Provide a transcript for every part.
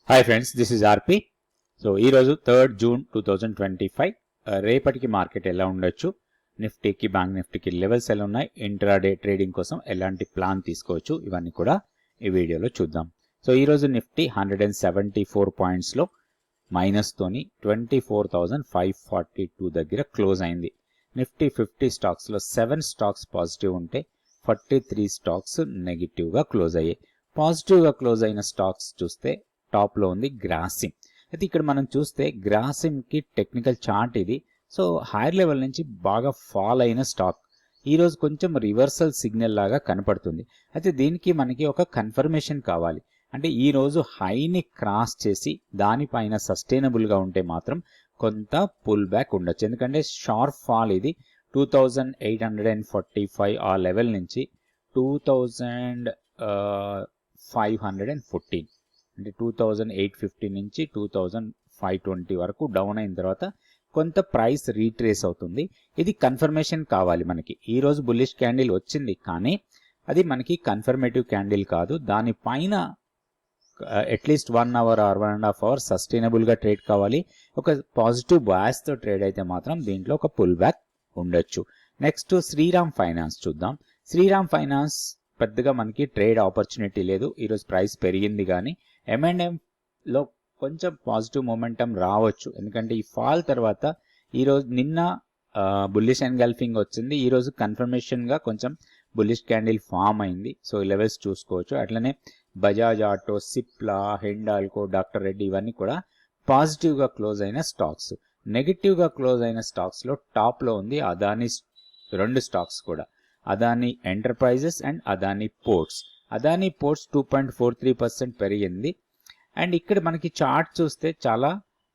Hi friends, this is RP. So ఈరోజు 3rd June 2025 రేపటికి market ఎలా ఉండొచ్చు, నిఫ్టీకి బ్యాంక్ నిఫ్టీకి లెవెల్స్ ఎలా ఉన్నాయి, ఇంట్రాడే ట్రేడింగ్ కోసం ఎలాంటి ప్లాన్ తీసుకోవచ్చు, ఇవన్నీ కూడా ఈ వీడియోలో చూద్దాం. సో ఈరోజు నిఫ్టీ 174 పాయింట్స్లో మైనస్తోని 24,542 దగ్గర క్లోజ్ అయింది. నిఫ్టీ 50 స్టాక్స్లో 7 స్టాక్స్ పాజిటివ్ ఉంటే 43 స్టాక్స్ నెగిటివ్గా క్లోజ్ అయ్యాయి. పాజిటివ్గా క్లోజ్ అయిన స్టాక్స్ చూస్తే టాప్లో ఉంది గ్రాసిమ్. అయితే ఇక్కడ మనం చూస్తే గ్రాసిమ్కి టెక్నికల్ చార్ట్ ఇది. సో హైయర్ లెవెల్ నుంచి బాగా ఫాల్ అయిన స్టాక్ ఈరోజు కొంచెం రివర్సల్ సిగ్నల్ లాగా కనపడుతుంది. అయితే దీనికి మనకి ఒక కన్ఫర్మేషన్ కావాలి. అంటే ఈరోజు హైని క్రాస్ చేసి దానిపైన సస్టైనబుల్గా ఉంటే మాత్రం కొంత పుల్ బ్యాక్ ఉండొచ్చు. ఎందుకంటే షార్ప్ ఫాల్ ఇది 2845 ఆ లెవెల్ నుంచి 2514 అంటే 2850 నుంచి 2520 వరకు డౌన్ అయిన తర్వాత కొంత ప్రైస్ రీట్రేస్ అవుతుంది. ఇది కన్ఫర్మేషన్ కావాలి మనకి. ఈరోజు బుల్లిష్ క్యాండిల్ వచ్చింది, కానీ అది మనకి కన్ఫర్మేటివ్ క్యాండిల్ కాదు. దానిపైన అట్లీస్ట్ 1 అవర్ ఆర్ 1.5 అవర్ సస్టైనబుల్గా ట్రేడ్ కావాలి. ఒక పాజిటివ్ బాయస్తో ట్రేడ్ అయితే మాత్రం దీంట్లో ఒక పుల్ బ్యాక్ ఉండొచ్చు. నెక్స్ట్ శ్రీరామ్ ఫైనాన్స్ చూద్దాం. శ్రీరామ్ ఫైనాన్స్ పెద్దగా మనకి ట్రేడ్ ఆపర్చునిటీ లేదు. ఈరోజు ప్రైస్ పెరిగింది, కానీ M&Mలో కొంచెం పాజిటివ్ మొమెంటం రావచ్చు. ఎందుకంటే ఈ ఫాల్ తర్వాత ఈరోజు నిన్న బుల్లిష్ ఎన్గల్ఫింగ్ వచ్చింది, ఈరోజు కన్ఫర్మేషన్గా కొంచెం బుల్లిష్ క్యాండిల్ ఫామ్ అయింది. సో లెవెల్స్ చూసుకోవచ్చు. అట్లనే బజాజ్ ఆటో, సిప్లా, హిండాల్కో, డాక్టర్ రెడ్డి ఇవన్నీ కూడా పాజిటివ్గా క్లోజ్ అయిన స్టాక్స్. నెగిటివ్గా క్లోజ్ అయిన స్టాక్స్లో టాప్లో ఉంది అదానీ. 2 స్టాక్స్ కూడా Adani enterprises and Adani ports. Adani ports 2.43% పెరిగింది. అండ్ ఇక్కడ మనకి చార్ట్ చూస్తే చాలా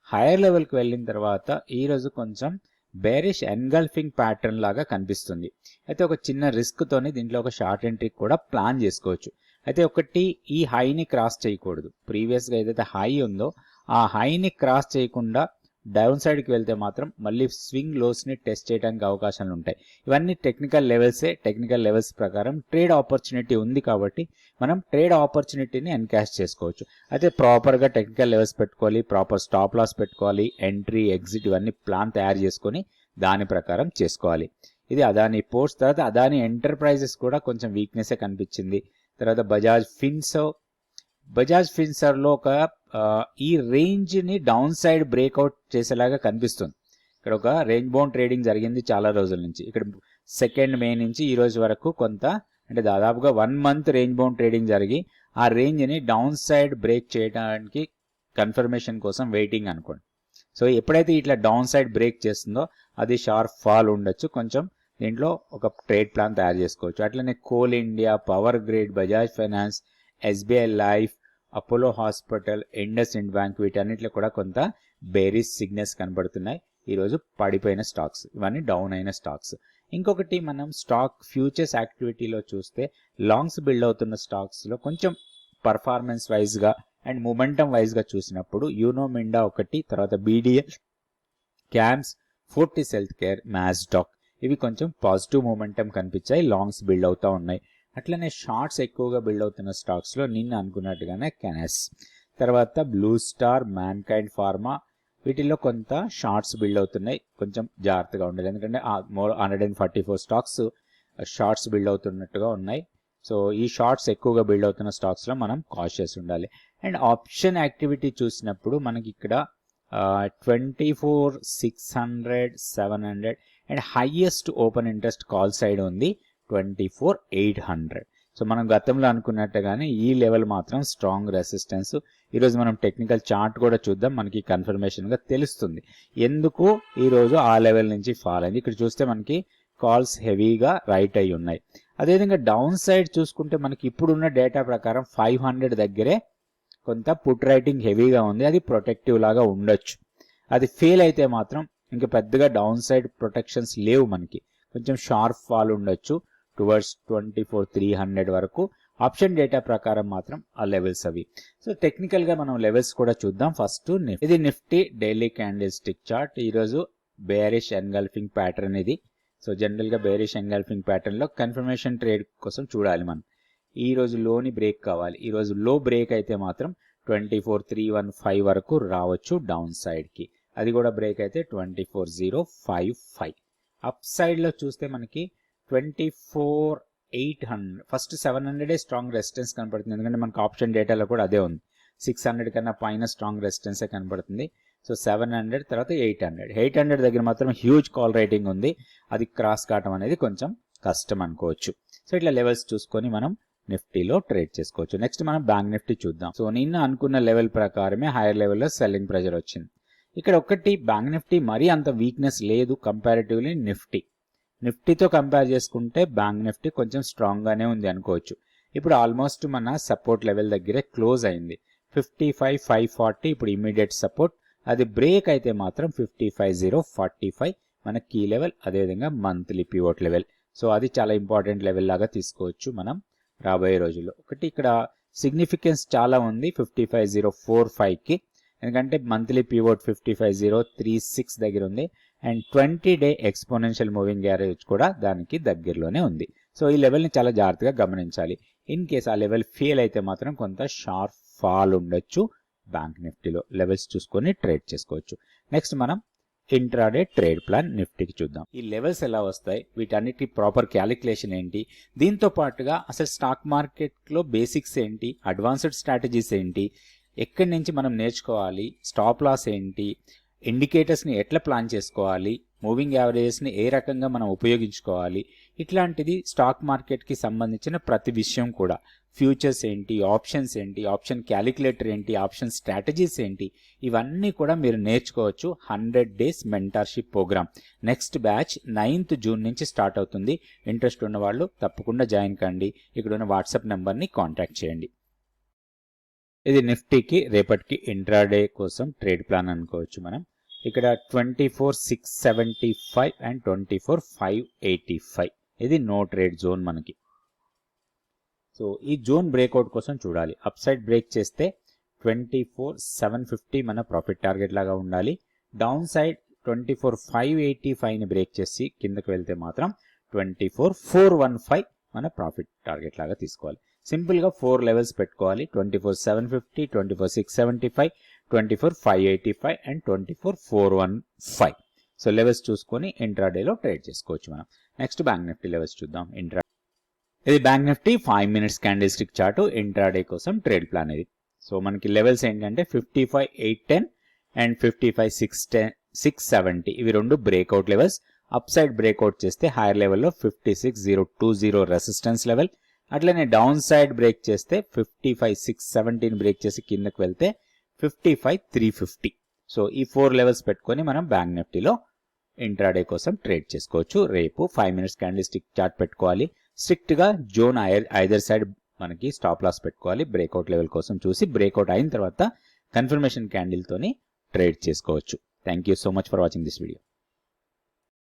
హైయర్ లెవెల్కి వెళ్ళిన తర్వాత ఈరోజు కొంచెం బేరిష్ ఎన్గల్ఫింగ్ ప్యాటర్న్ లాగా కనిపిస్తుంది. అయితే ఒక చిన్న రిస్క్తోని దీంట్లో ఒక షార్ట్ ఎంట్రీ కూడా ప్లాన్ చేసుకోవచ్చు. అయితే ఒకటి, ఈ హైని క్రాస్ చేయకూడదు. ప్రీవియస్గా ఏదైతే హై ఉందో ఆ హైని క్రాస్ చేయకుండా డౌన్ సైడ్కి వెళ్తే మాత్రం మళ్ళీ స్వింగ్ లోస్ని టెస్ట్ చేయడానికి అవకాశాలు ఉంటాయి. ఇవన్నీ టెక్నికల్ లెవెల్సే. టెక్నికల్ లెవెల్స్ ప్రకారం ట్రేడ్ ఆపర్చునిటీ ఉంది కాబట్టి మనం ట్రేడ్ ఆపర్చునిటీని ఎన్కాష్ చేసుకోవచ్చు. అయితే ప్రాపర్గా టెక్నికల్ లెవెల్స్ పెట్టుకోవాలి, ప్రాపర్ స్టాప్ లాస్ పెట్టుకోవాలి, ఎంట్రీ ఎగ్జిట్ ఇవన్నీ ప్లాన్ తయారు చేసుకొని దాని ప్రకారం చేసుకోవాలి. ఇది అదానీ పోర్ట్స్. తర్వాత అదానీ ఎంటర్ప్రైజెస్ కూడా కొంచెం వీక్నెస్ కనిపించింది. తర్వాత బజాజ్ ఫిన్సర్లో ఒక ఈ రేంజ్ని డౌన్ సైడ్ బ్రేక్అవుట్ చేసేలాగా కనిపిస్తుంది. ఇక్కడ ఒక రేంజ్ బౌండ్ ట్రేడింగ్ జరిగింది చాలా రోజుల నుంచి. ఇక్కడ 2 మే నుంచి ఈ రోజు వరకు కొంత, అంటే దాదాపుగా 1 మంత్ రేంజ్ బౌండ్ ట్రేడింగ్ జరిగి ఆ రేంజ్ని డౌన్ సైడ్ బ్రేక్ చేయడానికి కన్ఫర్మేషన్ కోసం వెయిటింగ్ అనుకోండి. సో ఎప్పుడైతే ఇట్లా డౌన్ సైడ్ బ్రేక్ చేస్తుందో అది షార్ప్ ఫాల్ ఉండొచ్చు. కొంచెం దీంట్లో ఒక ట్రేడ్ ప్లాన్ తయారు చేసుకోవచ్చు. అట్లనే Coal India, Power Grid, Bajaj Finance, SBI Life, Apollo Hospital, IndusInd Bank వీటన్నిటిలో కూడా కొంత బేరిష్ సిగ్నల్స్ కనబడుతున్నాయి. ఈరోజు పడిపోయిన స్టాక్స్, ఇవన్నీ డౌన్ అయిన స్టాక్స్. ఇంకొకటి, మనం స్టాక్ ఫ్యూచర్స్ యాక్టివిటీలో చూస్తే లాంగ్స్ బిల్డ్ అవుతున్న స్టాక్స్లో కొంచెం పర్ఫార్మెన్స్ వైజ్గా అండ్ మొమెంటమ్ వైజ్గా చూసినప్పుడు యూనో మిండా ఒకటి, తర్వాత BDL, CAMS, Fortis health care, Mazdock ఇవి కొంచెం పాజిటివ్ మొమెంటం కనిపించాయి, లాంగ్స్ బిల్డ్ అవుతూ ఉన్నాయి. అట్లనే షార్ట్స్ ఎక్కువగా బిల్డ్ అవుతున్న స్టాక్స్లో నిన్న అనుకున్నట్టుగానే కెనెస్, తర్వాత బ్లూ స్టార్, మ్యాన్కైండ్ ఫార్మా వీటిల్లో కొంత షార్ట్స్ బిల్డ్ అవుతున్నాయి. కొంచెం జాగ్రత్తగా ఉండాలి, ఎందుకంటే 144 స్టాక్స్ షార్ట్స్ బిల్డ్ అవుతున్నట్టుగా ఉన్నాయి. సో ఈ షార్ట్స్ ఎక్కువగా బిల్డ్ అవుతున్న స్టాక్స్లో మనం కాషియస్ ఉండాలి. అండ్ ఆప్షన్ యాక్టివిటీ చూసినప్పుడు మనకి ఇక్కడ 24,600, 700 and highest open interest call side ఉంది 24,800. సో మనం గతంలో అనుకున్నట్టుగానే ఈ లెవెల్ మాత్రం స్ట్రాంగ్ రెసిస్టెన్స్. ఈరోజు మనం టెక్నికల్ చార్ట్ కూడా చూద్దాం, మనకి కన్ఫర్మేషన్గా తెలుస్తుంది ఎందుకు ఈరోజు ఆ లెవెల్ నుంచి ఫాల్ అయింది. ఇక్కడ చూస్తే మనకి కాల్స్ హెవీగా రైట్ అయి ఉన్నాయి. అదేవిధంగా డౌన్ సైడ్ చూసుకుంటే మనకి ఇప్పుడున్న డేటా ప్రకారం 500 దగ్గరే కొంత పుట్ రైటింగ్ హెవీగా ఉంది. అది ప్రొటెక్టివ్ లాగా ఉండొచ్చు. అది ఫెయిల్ అయితే మాత్రం ఇంకా పెద్దగా డౌన్ సైడ్ ప్రొటెక్షన్స్ లేవు మనకి. కొంచెం షార్ప్ ఫాల్ ఉండొచ్చు టువర్డ్స్ 24,300 వరకు. ఆప్షన్ డేటా ప్రకారం మాత్రం ఆ లెవెల్స్ అవి. సో టెక్నికల్గా మనం లెవెల్స్ కూడా చూద్దాం. ఫస్ట్ ఇది Nifty daily candle stick chart. ఈరోజు బేరిష్ ఎన్గల్ఫింగ్ ప్యాటర్న్ ఇది. సో జనరల్గా బేరిష్ ఎన్గల్ఫింగ్ ప్యాటర్న్లో కన్ఫర్మేషన్ ట్రేడ్ కోసం చూడాలి మనం. ఈరోజు లోని బ్రేక్ కావాలి. ఈరోజు లో బ్రేక్ అయితే మాత్రం 24,315 వరకు రావచ్చు డౌన్ సైడ్కి. అది కూడా బ్రేక్ అయితే 24,055. అప్ సైడ్లో చూస్తే మనకి 24,800 ఫస్ట్ 700 స్ట్రాంగ్ రెసిస్టెన్స్ కనపడుతుంది. ఎందుకంటే మనకు ఆప్షన్ డేటాలో కూడా అదే ఉంది. 600 కన్నా పైన స్ట్రాంగ్ రెసిస్టెన్సే కనపడుతుంది. సో 700 తర్వాత 800 దగ్గర మాత్రం హ్యూజ్ కాల్ రేటింగ్ ఉంది. అది క్రాస్ కావడం అనేది కొంచెం కష్టం అనుకోవచ్చు. సో ఇట్లా లెవెల్స్ చూసుకొని మనం నిఫ్టీలో ట్రేడ్ చేసుకోవచ్చు. నెక్స్ట్ మనం బ్యాంక్ నిఫ్టీ చూద్దాం. సో నిన్న అనుకున్న లెవెల్ ప్రకారమే హైయర్ లెవెల్లో సెల్లింగ్ ప్రెజర్ వచ్చింది. ఇక్కడ ఒకటి బ్యాంక్ నిఫ్టీ మరీ అంత వీక్నెస్ లేదు కంపారిటివ్లీ నిఫ్టీతో కంపేర్ చేసుకుంటే బ్యాంక్ నిఫ్టీ కొంచెం స్ట్రాంగ్ గానే ఉంది అనుకోవచ్చు. ఇప్పుడు ఆల్మోస్ట్ మన సపోర్ట్ లెవెల్ దగ్గరే క్లోజ్ అయింది. 55,540 ఇప్పుడు ఇమీడియట్ సపోర్ట్. అది బ్రేక్ అయితే మాత్రం 55,045 మన కీ లెవెల్, అదేవిధంగా మంత్లీ పివోట్ లెవెల్. సో అది చాలా ఇంపార్టెంట్ లెవెల్ లాగా తీసుకోవచ్చు మనం రాబోయే రోజుల్లో. ఒకటి ఇక్కడ సిగ్నిఫికెన్స్ చాలా ఉంది 55,045కి, ఎందుకంటే మంత్లీ పివోట్ 55,036 దగ్గర ఉంది and 20-day exponential moving average కూడా దానికి దగ్గరలోనే ఉంది. సో ఈ లెవెల్ని చాలా జాగ్రత్తగా గమనించాలి. ఇన్ కేస్ ఆ లెవెల్ ఫెయిల్ అయితే మాత్రం కొంత షార్ప్ ఫాల్ ఉండొచ్చు. బ్యాంక్ నిఫ్టీలో లెవెల్స్ చూసుకొని ట్రేడ్ చేసుకోవచ్చు. నెక్స్ట్ మనం ఇంట్రాడే ట్రేడ్ ప్లాన్ నిఫ్టీకి చూద్దాం. ఈ లెవెల్స్ ఎలా వస్తాయి, వీటన్నిటి ప్రాపర్ క్యాలిక్యులేషన్ ఏంటి, దీంతో పాటుగా అసలు స్టాక్ మార్కెట్లో బేసిక్స్ ఏంటి, అడ్వాన్స్డ్ స్ట్రాటజీస్ ఏంటి, ఎక్కడి నుంచి మనం నేర్చుకోవాలి, స్టాప్ లాస్ ఏంటి, ఇండికేటర్స్ని ఎట్లా ప్లాన్ చేసుకోవాలి, మూవింగ్ యావరేజెస్ని ఏ రకంగా మనం ఉపయోగించుకోవాలి, ఇట్లాంటిది స్టాక్ మార్కెట్కి సంబంధించిన ప్రతి విషయం కూడా, ఫ్యూచర్స్ ఏంటి, ఆప్షన్స్ ఏంటి, ఆప్షన్ క్యాలిక్యులేటర్ ఏంటి, ఆప్షన్ స్ట్రాటజీస్ ఏంటి, ఇవన్నీ కూడా మీరు నేర్చుకోవచ్చు 100 days mentorship program. Next batch 9th June నుంచి స్టార్ట్ అవుతుంది. ఇంట్రెస్ట్ ఉన్న వాళ్ళు తప్పకుండా జాయిన్ కండి. ఇక్కడ ఉన్న వాట్సాప్ నెంబర్ని కాంటాక్ట్ చేయండి. ఇది నిఫ్టీకి రేపటికి ఇంట్రాడే కోసం ట్రేడ్ ప్లాన్ అనుకోవచ్చు మనం. ఇక్కడ 24,675 అండ్ 24,585 ఇది నో ట్రేడ్ జోన్ మనకి. సో ఈ జోన్ బ్రేక్అవుట్ కోసం చూడాలి. అప్ సైడ్ బ్రేక్ చేస్తే 24,750 మన ప్రాఫిట్ టార్గెట్ లాగా ఉండాలి. డౌన్ సైడ్ 24,585ని బ్రేక్ చేసి కిందకి వెళ్తే మాత్రం 24,415 మన ప్రాఫిట్ టార్గెట్ లాగా తీసుకోవాలి. సింపుల్గా 4 లెవెల్స్ పెట్టుకోవాలి. 24,750, 24,675, 24,585 అండ్ 24,415. సో లెవెల్స్ చూసుకొని ఇంట్రాడేలో ట్రేడ్ చేసుకోవచ్చు మనం. నెక్స్ట్ బ్యాంక్ నిఫ్టీ లెవెల్స్ చూద్దాం. ఇది bank Nifty 5 minutes candle stick chart intraday కోసం ట్రేడ్ ప్లాన్ ఇది. సో మనకి లెవెల్స్ ఏంటంటే 55,810 అండ్ 55,670 ఇవి రెండు breakout levels. Up side breakout చేస్తే హైయర్ లెవెల్లో 56,020 రెసిస్టెన్స్ లెవెల్. అట్లనే డౌన్ సైడ్ బ్రేక్ చేస్తే 55,670ని బ్రేక్ చేసి కిందకి వెళ్తే 55,350. సో ఈ 4 లెవెల్స్ పెట్టుకొని మనం బ్యాంక్ నిఫ్టీలో ఇంట్రాడే కోసం ట్రేడ్ చేసుకోవచ్చు. రేపు 5 minutes క్యాండిల్ స్టిక్ చార్ట్ పెట్టుకోవాలి. స్ట్రిక్ట్ గా జోన్ ఐదర్ సైడ్ మనకి స్టాప్ లాస్ పెట్టుకోవాలి. బ్రేక్అవుట్ లెవెల్ కోసం చూసి బ్రేక్అవుట్ అయిన తర్వాత కన్ఫర్మేషన్ క్యాండిల్ తోని ట్రేడ్ చేసుకోవచ్చు. Thank you so much for watching this video.